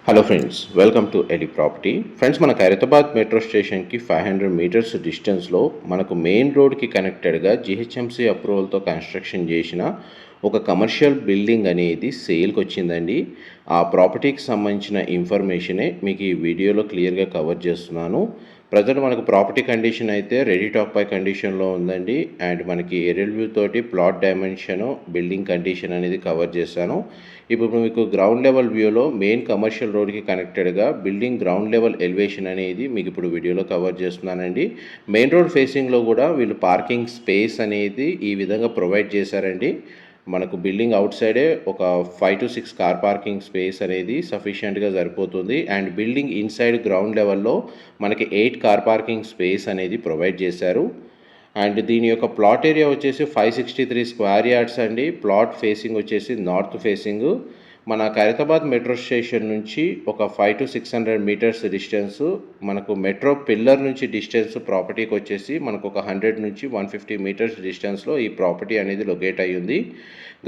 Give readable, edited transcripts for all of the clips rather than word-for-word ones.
Hello friends, welcome to ఎలి property. Friends, మన Khairatabad metro స్టేషన్కి 500 మీటర్స్ డిస్టెన్స్లో మనకు మెయిన్ రోడ్కి కనెక్టెడ్గా జిహెచ్ఎంసీ అప్రూవల్తో కన్స్ట్రక్షన్ చేసిన ఒక కమర్షియల్ బిల్డింగ్ అనేది సేల్కి వచ్చిందండి. ఆ ప్రాపర్టీకి సంబంధించిన ఇన్ఫర్మేషనే మీకు ఈ వీడియోలో క్లియర్గా కవర్ చేస్తున్నాను. ప్రజెంట్ మనకు ప్రాపర్టీ కండిషన్ అయితే రెడీ టాక్ పై కండిషన్లో ఉందండి. అండ్ మనకి ఏరియల్ వ్యూ తోటి ప్లాట్ డైమెన్షన్, బిల్డింగ్ కండిషన్ అనేది కవర్ చేశాను. ఇప్పుడు మీకు గ్రౌండ్ లెవెల్ వ్యూలో మెయిన్ కమర్షియల్ రోడ్కి కనెక్టెడ్గా బిల్డింగ్ గ్రౌండ్ లెవెల్ ఎలివేషన్ అనేది మీకు ఇప్పుడు వీడియోలో కవర్ చేస్తున్నానండి. మెయిన్ రోడ్ ఫేసింగ్లో కూడా వీళ్ళు పార్కింగ్ స్పేస్ అనేది ఈ విధంగా ప్రొవైడ్ చేశారండి. మనకు బిల్డింగ్ అవుట్ సైడే ఒక 5 to 6 కార్ పార్కింగ్ స్పేస్ అనేది సఫిషియెంట్గా సరిపోతుంది. అండ్ బిల్డింగ్ ఇన్సైడ్ గ్రౌండ్ లెవెల్లో మనకి 8 కార్ పార్కింగ్ స్పేస్ అనేది ప్రొవైడ్ చేశారు. అండ్ దీని యొక్క ప్లాట్ ఏరియా వచ్చేసి 563 స్క్వేర్ యార్డ్స్ అండి. ప్లాట్ ఫేసింగ్ వచ్చేసి నార్త్ ఫేసింగ్. మన ఖైరతాబాద్ మెట్రో స్టేషన్ నుంచి ఒక 500 to 600 మీటర్స్ డిస్టెన్స్, మనకు మెట్రో పిల్లర్ నుంచి డిస్టెన్స్ ప్రాపర్టీకి వచ్చేసి మనకు ఒక 100 నుంచి 150 మీటర్స్ డిస్టెన్స్లో ఈ ప్రాపర్టీ అనేది లొకేట్ అయ్యి ఉంది.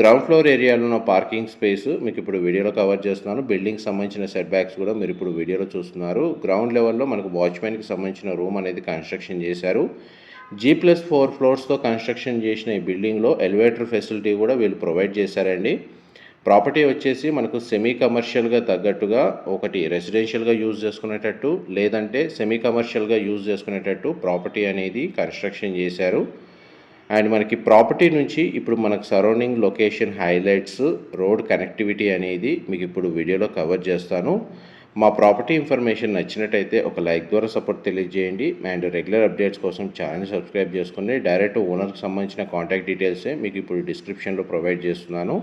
గ్రౌండ్ ఫ్లోర్ ఏరియాలో ఉన్న పార్కింగ్ స్పేస్ మీకు ఇప్పుడు వీడియోలో కవర్ చేస్తున్నాను. బిల్డింగ్ సంబంధించిన సెట్ బ్యాక్స్ కూడా మీరు ఇప్పుడు వీడియోలో చూస్తున్నారు. గ్రౌండ్ లెవెల్లో మనకు వాచ్మెన్కి సంబంధించిన రూమ్ అనేది కన్స్ట్రక్షన్ చేశారు. G+4 ఫ్లోర్స్తో కన్స్ట్రక్షన్ చేసిన ఈ బిల్డింగ్లో ఎలివేటర్ ఫెసిలిటీ కూడా వీళ్ళు ప్రొవైడ్ చేశారండి. ప్రాపర్టీ వచ్చేసి మనకు సెమీ కమర్షియల్గా తగ్గట్టుగా ఒకటి రెసిడెన్షియల్గా యూజ్ చేసుకునేటట్టు, లేదంటే సెమీ కమర్షియల్గా యూజ్ చేసుకునేటట్టు ప్రాపర్టీ అనేది కన్స్ట్రక్షన్ చేశారు. అండ్ మనకి ప్రాపర్టీ నుంచి ఇప్పుడు మనకు surrounding location highlights, road connectivity అనేది మీకు ఇప్పుడు వీడియోలో కవర్ చేస్తాను. మా ప్రాపర్టీ ఇన్ఫర్మేషన్ నచ్చినట్టయితే ఒక లైక్ ద్వారా సపోర్ట్ తెలియజేయండి. అండ్ రెగ్యులర్ అప్డేట్స్ కోసం ఛానల్ సబ్స్క్రైబ్ చేసుకుని డైరెక్ట్ ఓనర్కి సంబంధించిన కాంటాక్ట్ డీటెయిల్సే మీకు ఇప్పుడు డిస్క్రిప్షన్లో ప్రొవైడ్ చేస్తున్నాను.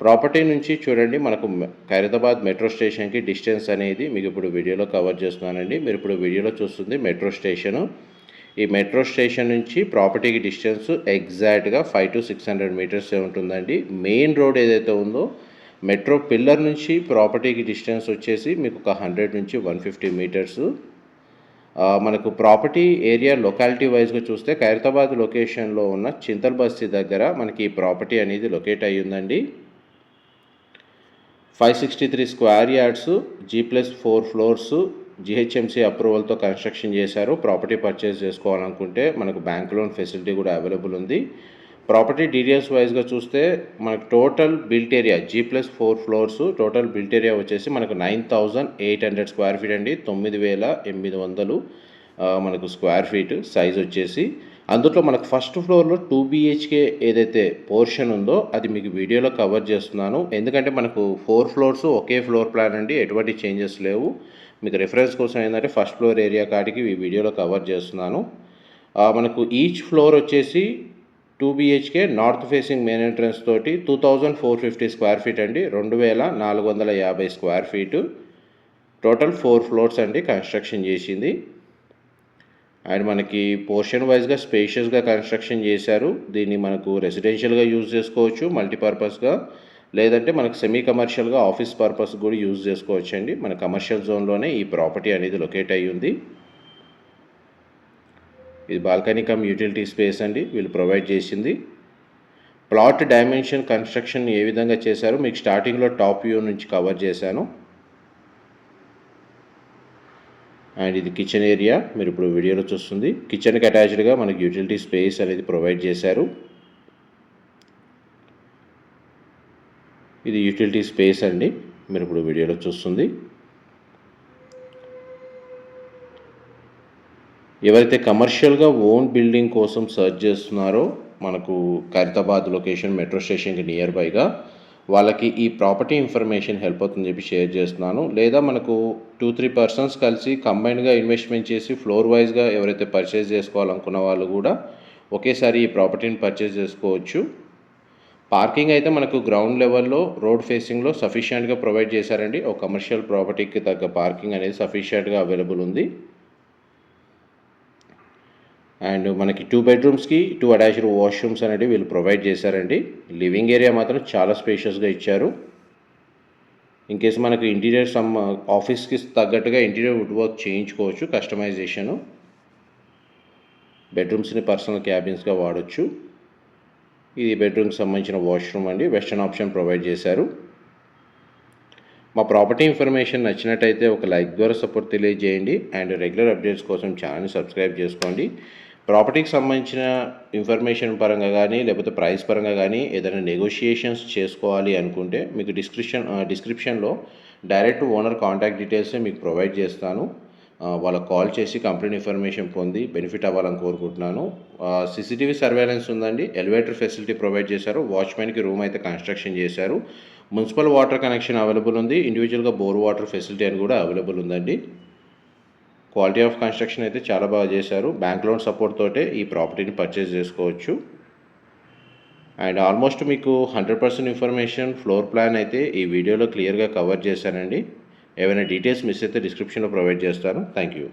ప్రాపర్టీ నుంచి చూడండి, మనకు ఖైరతాబాద్ మెట్రో స్టేషన్కి డిస్టెన్స్ అనేది మీకు ఇప్పుడు వీడియోలో కవర్ చేస్తున్నానండి. మీరు ఇప్పుడు వీడియోలో చూస్తుంది మెట్రో స్టేషను. ఈ మెట్రో స్టేషన్ నుంచి ప్రాపర్టీకి డిస్టెన్స్ ఎగ్జాక్ట్గా 500 to 600 మీటర్సే ఉంటుందండి. మెయిన్ రోడ్ ఏదైతే ఉందో మెట్రో పిల్లర్ నుంచి ప్రాపర్టీకి డిస్టెన్స్ వచ్చేసి మీకు ఒక 100 నుంచి 150 మీటర్సు. మనకు ప్రాపర్టీ ఏరియా లొకాలిటీ వైజ్గా చూస్తే ఖైరతాబాద్ లొకేషన్లో ఉన్న చింతల్ బస్తీ దగ్గర మనకి ఈ ప్రాపర్టీ అనేది లొకేట్ అయ్యి ఉందండి. 563 square yards, G+4 floors, GHMC అప్రూవల్తో కన్స్ట్రక్షన్ చేశారు. ప్రాపర్టీ పర్చేస్ చేసుకోవాలనుకుంటే మనకు బ్యాంక్ లోన్ ఫెసిలిటీ కూడా అవైలబుల్ ఉంది. ప్రాపర్టీ డీటెయిల్స్ వైజ్గా చూస్తే మనకు total built area G+4 floors, total built area వచ్చేసి మనకు 9800 స్క్వేర్ ఫీట్ అండి. 9800 మనకు స్క్వేర్ ఫీట్ సైజ్ వచ్చేసి. అందులో మనకు ఫస్ట్ ఫ్లోర్లో 2 BHK ఏదైతే పోర్షన్ ఉందో అది మీకు వీడియోలో కవర్ చేస్తున్నాను. ఎందుకంటే మనకు 4 ఫ్లోర్స్ ఒకే ఫ్లోర్ ప్లాన్ అండి, ఎటువంటి చేంజెస్ లేవు. మీకు రిఫరెన్స్ కోసం ఏంటంటే ఫస్ట్ ఫ్లోర్ ఏరియా కాటికి ఈ వీడియోలో కవర్ చేస్తున్నాను. మనకు ఈచ్ ఫ్లోర్ వచ్చేసి 2 BHK north facing main entrance తోటి 2450 స్క్వేర్ ఫీట్ అండి. 2450 స్క్వేర్ ఫీటు. టోటల్ 4 ఫ్లోర్స్ అండి కన్స్ట్రక్షన్ చేసింది. అండ్ మనకి పోర్షన్ వైజ్గా స్పేషియస్గా కన్స్ట్రక్షన్ చేశారు. దీన్ని మనకు రెసిడెన్షియల్గా యూజ్ చేసుకోవచ్చు, మల్టీపర్పస్గా, లేదంటే మనకు సెమీ కమర్షియల్గా ఆఫీస్ పర్పస్ కూడా యూజ్ చేసుకోవచ్చు అండి. మన కమర్షియల్ జోన్లోనే ఈ ప్రాపర్టీ అనేది లొకేట్ అయ్యి ఉంది. ఇది బాల్కనీ కమ్ యూటిలిటీ స్పేస్ అండి వీళ్ళు ప్రొవైడ్ చేసింది. ప్లాట్ డైమెన్షన్ కన్స్ట్రక్షన్ ఏ విధంగా చేశారో మీకు స్టార్టింగ్లో టాప్ వ్యూ నుంచి కవర్ చేశాను. అండ్ ఇది కిచెన్ ఏరియా మీరు ఇప్పుడు వీడియోలో చూస్తుంది. కిచెన్కి అటాచ్డ్గా మనకి యూటిలిటీ స్పేస్ అనేది ప్రొవైడ్ చేశారు. ఇది యూటిలిటీ స్పేస్ అండి మీరు ఇప్పుడు వీడియోలో చూస్తుంది. ఎవరైతే కమర్షియల్గా ఓన్ బిల్డింగ్ కోసం సర్చ్ చేస్తున్నారో మనకు ఖైరతాబాద్ లొకేషన్ మెట్రో స్టేషన్కి నియర్ బైగా, వాళ్ళకి ఈ ప్రాపర్టీ ఇన్ఫర్మేషన్ హెల్ప్ అవుతుందని చెప్పి షేర్ చేస్తున్నాను. లేదా మనకు 2-3 పర్సన్స్ కలిసి కంబైన్డ్గా ఇన్వెస్ట్మెంట్ చేసి ఫ్లోర్ వైజ్గా ఎవరైతే పర్చేస్ చేసుకోవాలనుకున్న వాళ్ళు కూడా ఒకేసారి ఈ ప్రాపర్టీని పర్చేస్ చేసుకోవచ్చు. పార్కింగ్ అయితే మనకు గ్రౌండ్ లెవెల్లో రోడ్ ఫేసింగ్లో సఫిషియెంట్గా ప్రొవైడ్ చేశారండి. ఒక కమర్షియల్ ప్రాపర్టీకి తగ్గ పార్కింగ్ అనేది సఫిషియెంట్గా అవైలబుల్ ఉంది. అండ్ మనకి 2 బెడ్రూమ్స్కి 2 అటాచ్డ్ వాష్రూమ్స్ అనేవి వీళ్ళు ప్రొవైడ్ చేశారండి. లివింగ్ ఏరియా మాత్రం చాలా స్పేషియస్గా ఇచ్చారు. ఇన్కేస్ మనకు ఇంటీరియర్ ఆఫీస్కి తగ్గట్టుగా ఇంటీరియర్ వుడ్ వర్క్ చేయించుకోవచ్చు, కస్టమైజేషను. బెడ్రూమ్స్ని పర్సనల్ క్యాబిన్స్గా వాడచ్చు. ఇది బెడ్రూమ్కి సంబంధించిన వాష్రూమ్ అండి. వెస్టర్న్ ఆప్షన్ ప్రొవైడ్ చేశారు. మా ప్రాపర్టీ ఇన్ఫర్మేషన్ నచ్చినట్టయితే ఒక లైక్ ద్వారా సపోర్ట్ తెలియజేయండి అండ్ రెగ్యులర్ అప్డేట్స్ కోసం ఛానల్ని సబ్స్క్రైబ్ చేసుకోండి. ప్రాపర్టీకి సంబంధించిన ఇన్ఫర్మేషన్ పరంగా కానీ లేకపోతే ప్రైస్ పరంగా కానీ ఏదైనా నెగోషియేషన్స్ చేసుకోవాలి అనుకుంటే మీకు డిస్క్రిప్షన్లో డైరెక్ట్ ఓనర్ కాంటాక్ట్ డీటెయిల్స్ మీకు ప్రొవైడ్ చేస్తాను. వాళ్ళకి కాల్ చేసి కంప్లీట్ ఇన్ఫర్మేషన్ పొంది బెనిఫిట్ అవ్వాలని కోరుకుంటున్నాను. సీసీటీవీ సర్వేలెన్స్ ఉందండి, ఎలివేటర్ ఫెసిలిటీ ప్రొవైడ్ చేశారు, వాచ్మెన్కి రూమ్ అయితే కన్స్ట్రక్షన్ చేశారు, మున్సిపల్ వాటర్ కనెక్షన్ అవైలబుల్ ఉంది, ఇండివిజువల్గా బోర్ వాటర్ ఫెసిలిటీ అని కూడా అవైలబుల్ ఉందండి. క్వాలిటీ ఆఫ్ కన్స్ట్రక్షన్ అయితే చాలా బాగా చేశారు. బ్యాంక్ లోన్ సపోర్ట్ తోటే ఈ ప్రాపర్టీని పర్చేస్ చేసుకోవచ్చు. అండ్ ఆల్మోస్ట్ మీకు 100% ఇన్ఫర్మేషన్ ఫ్లోర్ ప్లాన్ అయితే ఈ వీడియోలో క్లియర్గా కవర్ చేశానండి. ఏమైనా డీటెయిల్స్ మిస్ అయితే డిస్క్రిప్షన్లో ప్రొవైడ్ చేస్తాను. Thank you.